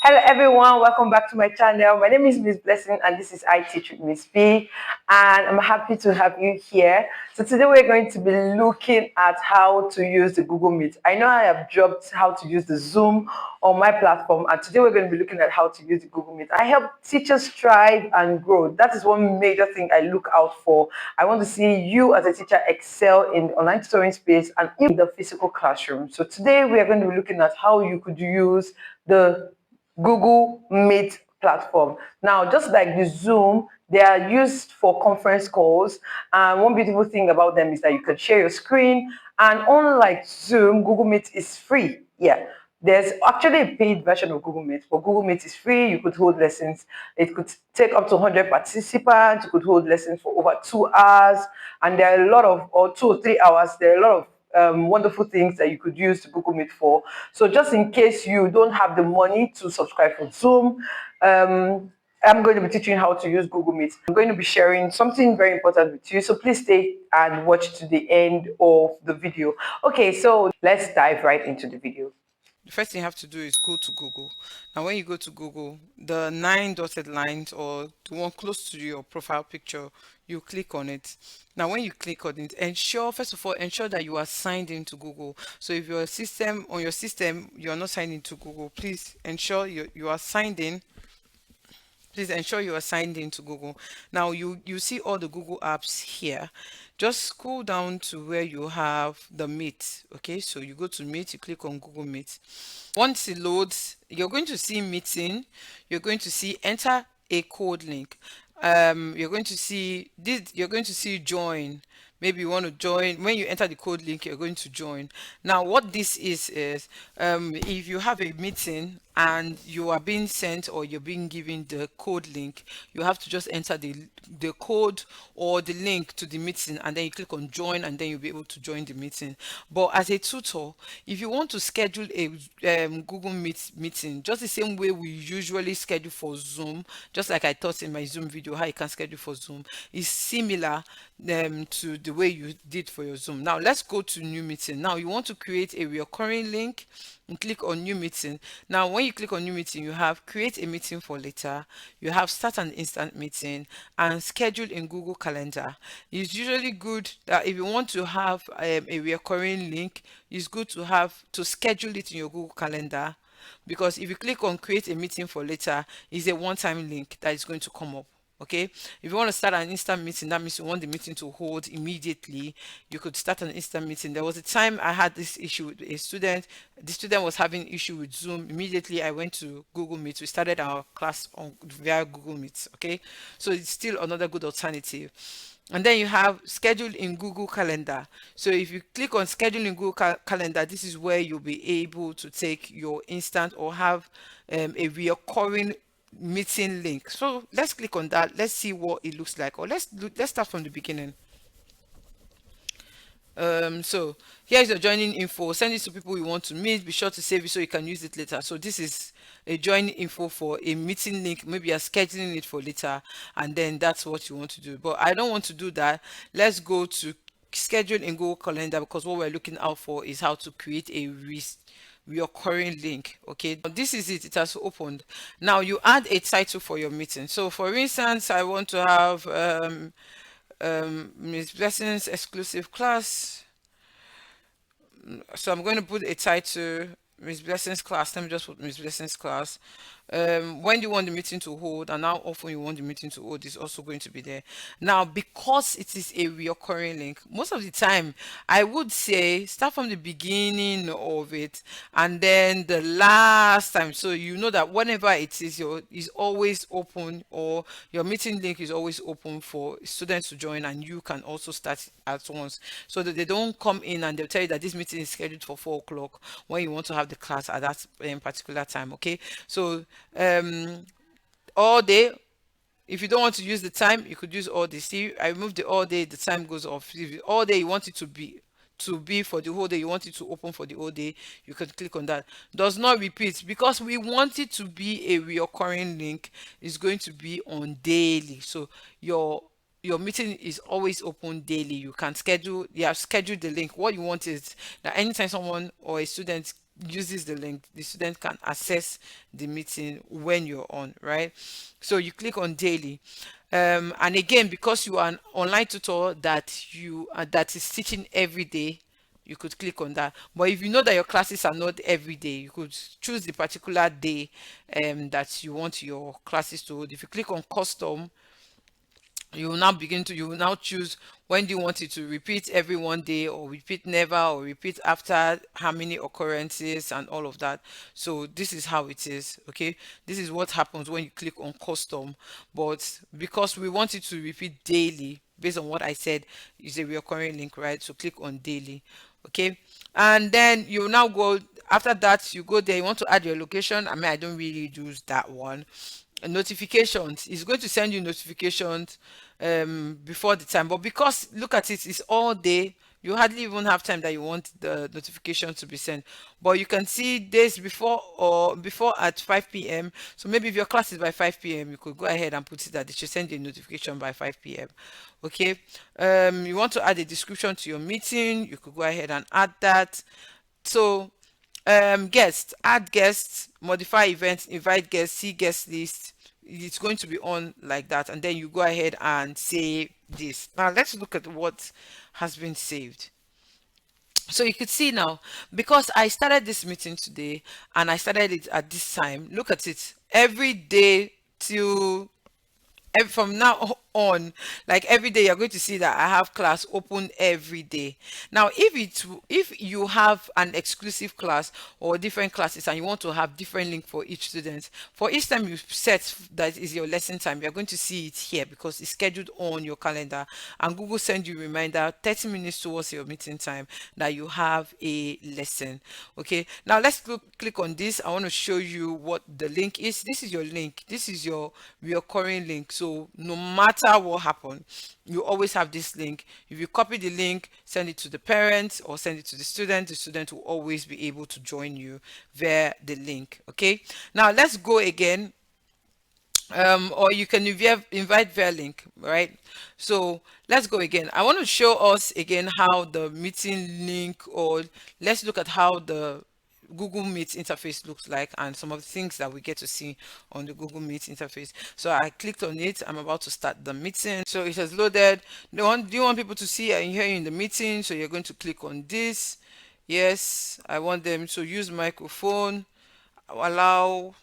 Hello everyone, welcome back to my channel. My name is Miss Blessing and this is I Teach with Miss B, and I'm happy to have you here. So today we're going to be looking at how to use the Google Meet. I know I have dropped how to use the Zoom on my platform, and today we're going to be looking at how to use the Google Meet. I help teachers thrive and grow. That is one major thing I look out for. I want to see you as a teacher excel in the online tutoring space and in the physical classroom. So today we are going to be looking at how you could use the Google Meet platform. Now, just like the Zoom, they are used for conference calls. And one beautiful thing about them is that you can share your screen. And unlike Zoom, Google Meet is free. Yeah. There's actually a paid version of Google Meet, but Google Meet is free. You could hold lessons. It could take up to 100 participants. You could hold lessons for over 2 hours. And there are a lot of, or 2 or 3 hours, there are a lot of wonderful things that you could use Google Meet for. So just in case you don't have the money to subscribe for Zoom, I'm going to be teaching you how to use Google Meet. I'm going to be sharing something very important with you. So please stay and watch to the end of the video. Okay, so let's dive right into the video. The first thing you have to do is go to Google. Now, when you go to Google, the 9 dotted lines or the one close to your profile picture, you click on it. Now, when you click on it, first of all, ensure that you are signed into Google. So if your system, on your system, you are not signed into Google, please ensure you are signed in. Please ensure you are signed into Google. Now you see all the Google apps here. Just scroll down to where you have the Meet. Okay, so you go to Meet, you click on Google Meet. Once it loads, you're going to see Meeting. You're going to see enter a code link. You're going to see this. You're going to see join. Maybe you want to join. When you enter the code link, you're going to join. Now what this is if you have a meeting and you are being sent or you're being given the code link, you have to just enter the code or the link to the meeting, and then you click on join, and then you'll be able to join the meeting. But as a tutor, if you want to schedule a Google Meet meeting, just the same way we usually schedule for Zoom, just like I taught in my Zoom video how you can schedule for Zoom, is similar to the way you did for your Zoom. Now let's go to new meeting. Now you want to create a recurring link and click on new meeting. Now when you click on new meeting, you have create a meeting for later, you have start an instant meeting, and schedule in Google Calendar. It's usually good that if you want to have a recurring link, it's good to have to schedule it in your Google Calendar, because if you click on create a meeting for later, it's a one-time link that is going to come up. Okay, if you want to start an instant meeting, that means you want the meeting to hold immediately, you could start an instant meeting. There was a time I had this issue with a student. The student was having issue with Zoom. Immediately I went to Google Meet. We started our class on via Google Meet. Okay, so it's still another good alternative. And then you have schedule in Google Calendar. So if you click on schedule in Google Calendar, this is where you'll be able to take your instant or have a recurring meeting link. So let's click on that. Let's see what it looks like. Or let's start from the beginning. So here is your joining info. Send it to people you want to meet. Be sure to save it so you can use it later. So this is a joining info for a meeting link. Maybe you're scheduling it for later, and then that's what you want to do. But I don't want to do that. Let's go to schedule in Google Calendar, because what we're looking out for is how to create a recurring link. Okay, this is it. It has opened. Now you add a title for your meeting. So for instance, I want to have Miss Blessing's exclusive class. So I'm going to put a title, Miss Blessing's class. Let me just put Miss Blessing's class. When do you want the meeting to hold, and how often you want the meeting to hold is also going to be there. Now, because it is a recurring link, most of the time I would say start from the beginning of it and then the last time, so you know that whenever it is always open, or your meeting link is always open for students to join, and you can also start at once, so that they don't come in and they'll tell you that this meeting is scheduled for 4 o'clock when you want to have the class at that particular time. Okay, so all day, if you don't want to use the time, you could use all day. See, I remove the all day, the time goes off. If all day you want it to be for the whole day, you want it to open for the whole day, you can click on that. Does not repeat, because we want it to be a recurring link. Is going to be on daily, so your meeting is always open daily. You can schedule, you have scheduled the link. What you want is that anytime someone or a student uses the link, the student can access the meeting when you're on, right? So you click on daily. And again, because you are an online tutor that is teaching every day, you could click on that. But if you know that your classes are not every day, you could choose the particular day that you want your classes to hold. If you click on custom, you will now choose when do you want it to repeat every 1 day, or repeat never, or repeat after how many occurrences and all of that. So this is how it is. Okay, this is what happens when you click on custom. But because we want it to repeat daily, based on what I said, is a recurring link, right? So click on daily. Okay, and then you now go, after that you go there, you want to add your location. I mean, I don't really use that one. Notifications, is going to send you notifications before the time, but because look at it, it's all day, you hardly even have time that you want the notification to be sent. But you can see days before, or before at 5 p.m. So maybe if your class is by 5 p.m., you could go ahead and put it that they should send you a notification by 5 p.m. Okay, you want to add a description to your meeting, you could go ahead and add that. So guests, add guests, modify events, invite guests, see guest list. It's going to be on like that, and then you go ahead and save this. Now let's look at what has been saved. So you could see now, because I started this meeting today and I started it at this time, look at it, every day till from now on, like every day you're going to see that I have class open every day. Now if you have an exclusive class or different classes, and you want to have different link for each student, for each time you set that is your lesson time, you're going to see it here because it's scheduled on your calendar, and Google send you reminder 30 minutes towards your meeting time that you have a lesson. Okay, now let's click on this. I want to show you what the link is. This is your link, this is your recurring link. So no matter what happens, you always have this link. If you copy the link, send it to the parents or send it to the student will always be able to join you via the link. Okay, now let's go again. Or you can invite via link, right? So let's go again. I want to show us again how the meeting link, or let's look at how the Google Meet interface looks like, and some of the things that we get to see on the Google Meet interface. So I clicked on it. I'm about to start the meeting. So it has loaded. Do you want people to see and hear you in the meeting? So you're going to click on this. Yes, I want them to use microphone. Allow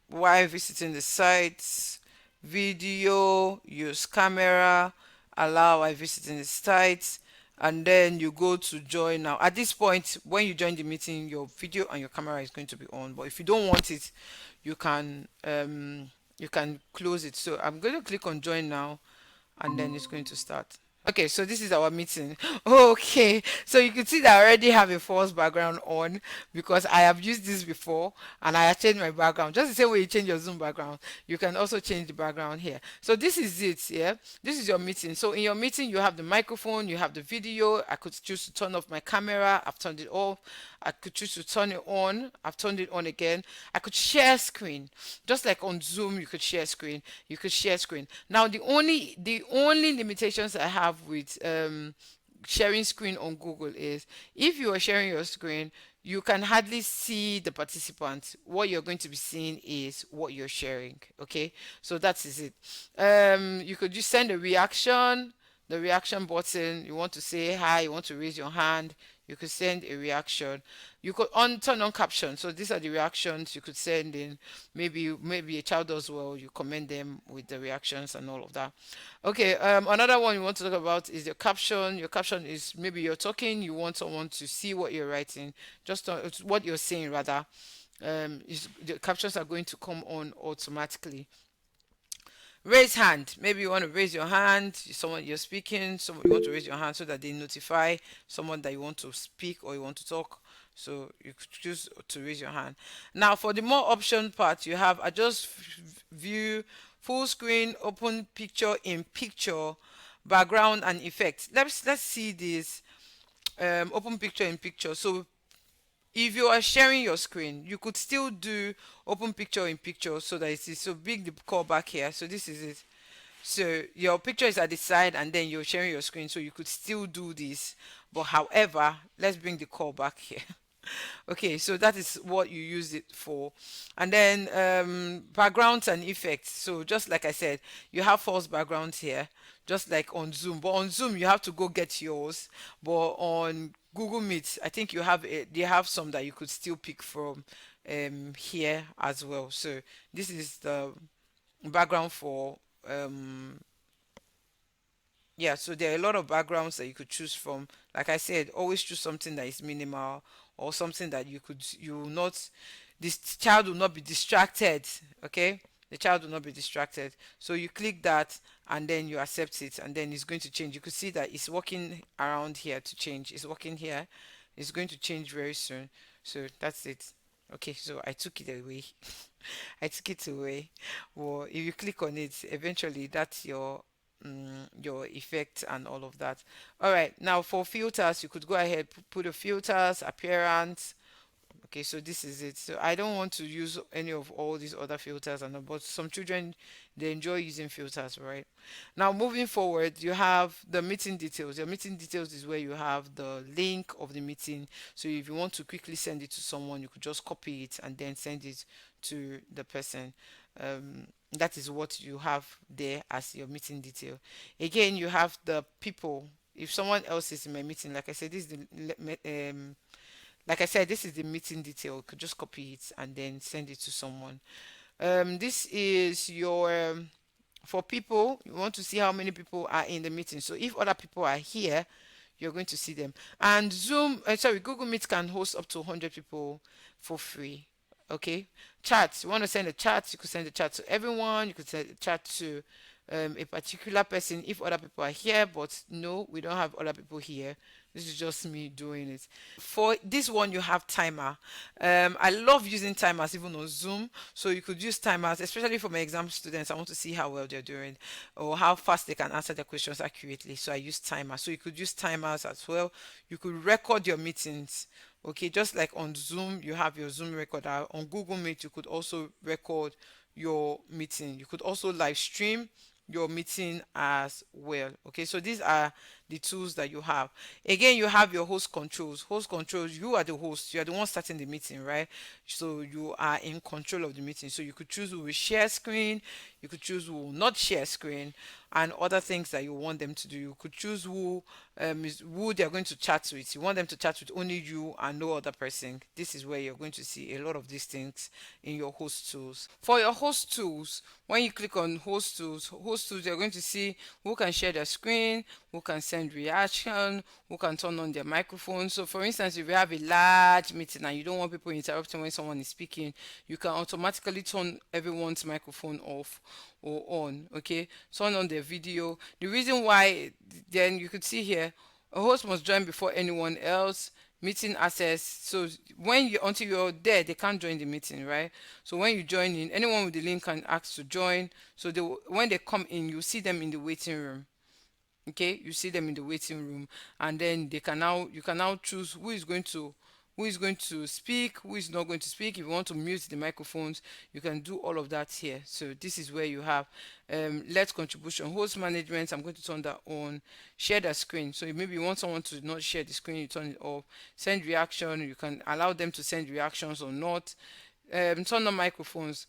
while visiting the sites, video, use camera, allow while visiting the sites, and then you go to join now. At this point, when you join the meeting, your video and your camera is going to be on. But if you don't want it, you can close it. So I'm going to click on join now, and then it's going to start. Okay, so this is our meeting. Okay, so you can see that I already have a false background on because I have used this before and I have changed my background. Just the same way you change your Zoom background, you can also change the background here. So this is it, yeah? This is your meeting. So in your meeting, you have the microphone, you have the video. I could choose to turn off my camera. I've turned it off. I could choose to turn it on. I've turned it on again. I could share screen. Just like on Zoom, you could share screen. You could share screen. Now, the only limitations I have with sharing screen on Google is if you are sharing your screen, you can hardly see the participants. What you're going to be seeing is what you're sharing. Okay, so that is it. You could just send a reaction, the reaction button. You want to say hi, you want to raise your hand, you could send a reaction. You could turn on caption. So these are the reactions you could send in. Maybe a child does well, you comment them with the reactions and all of that. Okay, another one you want to talk about is your caption. Your caption is maybe you're talking, you want someone to see what you're writing, just what you're saying rather. The captions are going to come on automatically. Raise hand. Maybe you want to raise your hand. Someone you're speaking. Someone you want to raise your hand so that they notify someone that you want to speak or you want to talk. So you could choose to raise your hand. Now for the more option part, you have adjust view, full screen, open picture in picture, background and effects. Let's see this. Open picture in picture. So if you are sharing your screen, you could still do open picture in picture so that it is so big the call back here. So this is it. So your picture is at the side and then you're sharing your screen, so you could still do this. But however, let's bring the call back here. Okay, so that is what you use it for. And then backgrounds and effects. So just like I said, you have false backgrounds here, just like on Zoom. But on Zoom, you have to go get yours. But on Google Meet, I think they have some that you could still pick from here as well. So this is the background for yeah, so there are a lot of backgrounds that you could choose from. Like I said, always choose something that is minimal or something that you will not, this child will not be distracted. Okay, the child will not be distracted. So you click that and then you accept it, and then it's going to change. You could see that it's working around here to change. It's working here. It's going to change very soon. So that's it. Okay, so I took it away. I took it away. Well, if you click on it, eventually that's your effect and all of that. All right, now for filters, you could go ahead put the filters, appearance. Okay, so this is it. So I don't want to use any of all these other filters, and but some children, they enjoy using filters, right? Now moving forward, you have the meeting details. Your meeting details is where you have the link of the meeting. So if you want to quickly send it to someone, you could just copy it and then send it to the person. That is what you have there as your meeting detail. Again, you have the people. If someone else is in my meeting, like I said, this is the meeting detail. You could just copy it and then send it to someone. This is your for people. You want to see how many people are in the meeting. So if other people are here, you're going to see them. And Google Meet can host up to 100 people for free. Okay, chats. You want to send a chat? You could send a chat to everyone. You could send a chat to a particular person if other people are here. But no, we don't have other people here. This is just me doing it. For this one, you have timer. I love using timers even on Zoom. So you could use timers, especially for my exam students. I want to see how well they're doing or how fast they can answer their questions accurately. So I use timers. So you could use timers as well. You could record your meetings. Okay, just like on Zoom, you have your Zoom recorder. On Google Meet, you could also record your meeting. You could also live stream your meeting as well. Okay, so these are the tools that you have. Again, you have your host controls. Host controls, you are the host, you are the one starting the meeting, right? So you are in control of the meeting. So you could choose who will share screen, you could choose who will not share screen, and other things that you want them to do. You could choose who they're going to chat with. You want them to chat with only you and no other person. This is where you're going to see a lot of these things in your host tools. For your host tools, when you click on host tools, you're going to see who can share their screen, who can send reaction, who can turn on their microphone. So for instance, if you have a large meeting and you don't want people interrupting when someone is speaking, you can automatically turn everyone's microphone off or on. Okay, turn on their video. The reason why, then you could see here, a host must join before anyone else. Meeting access. So until you're there, they can't join the meeting, right? So when you join in, anyone with the link can ask to join. So when they come in, you see them in the waiting room. Okay, you see them in the waiting room, and then you can now choose who is going to speak, who is not going to speak. If you want to mute the microphones, you can do all of that here. So this is where you have let contribution, host management. I'm going to turn that on. Share the screen. So maybe you want someone to not share the screen, you turn it off. Send reaction, you can allow them to send reactions or not. Turn on microphones,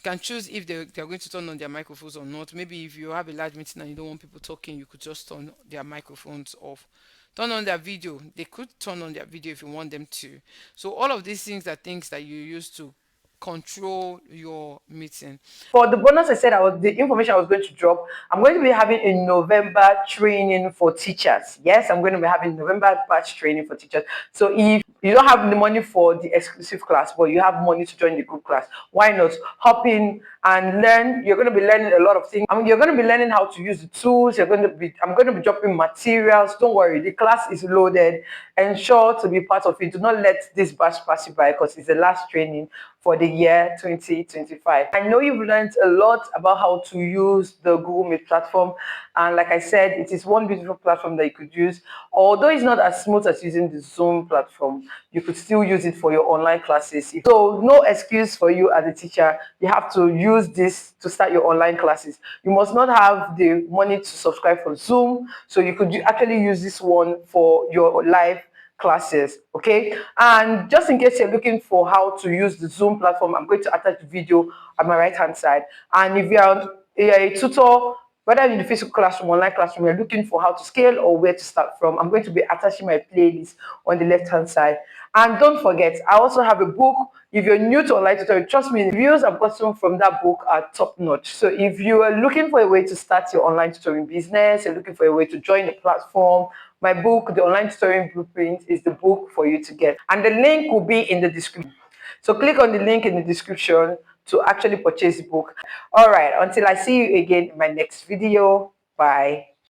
can choose if they're going to turn on their microphones or not. Maybe if you have a large meeting and you don't want people talking, you could just turn their microphones off. Turn on their video. They could turn on their video if you want them to. So all of these things are things that you use to control your meeting. For the bonus, I said the information I was going to drop. I'm going to be having a November training for teachers. Yes, I'm going to be having November batch training for teachers. So if you don't have the money for the exclusive class, but you have money to join the group class, why not hop in and learn? You're going to be learning a lot of things. I mean, you're going to be learning how to use the tools. I'm going to be dropping materials. Don't worry, the class is loaded. Ensure to be part of it. Do not let this batch pass you by because it's the last training for the year 2025. I know you've learned a lot about how to use the Google Meet platform. And like I said, it is one beautiful platform that you could use. Although it's not as smooth as using the Zoom platform, you could still use it for your online classes. So no excuse for you as a teacher. You have to use this to start your online classes. You must not have the money to subscribe for Zoom. So you could actually use this one for your live classes. Okay, and just in case you're looking for how to use the Zoom platform, I'm going to attach the video at my right hand side. And if you're a tutor, whether in the physical classroom, online classroom, you're looking for how to scale or where to start from, I'm going to be attaching my playlist on the left hand side. And don't forget, I also have a book. If you're new to online tutoring, trust me, the reviews I've gotten from that book are top notch. So if you are looking for a way to start your online tutoring business, you're looking for a way to join the platform, my book, The Online Tutoring Blueprint, is the book for you to get. And the link will be in the description. So click on the link in the description to actually purchase the book. All right, until I see you again in my next video. Bye.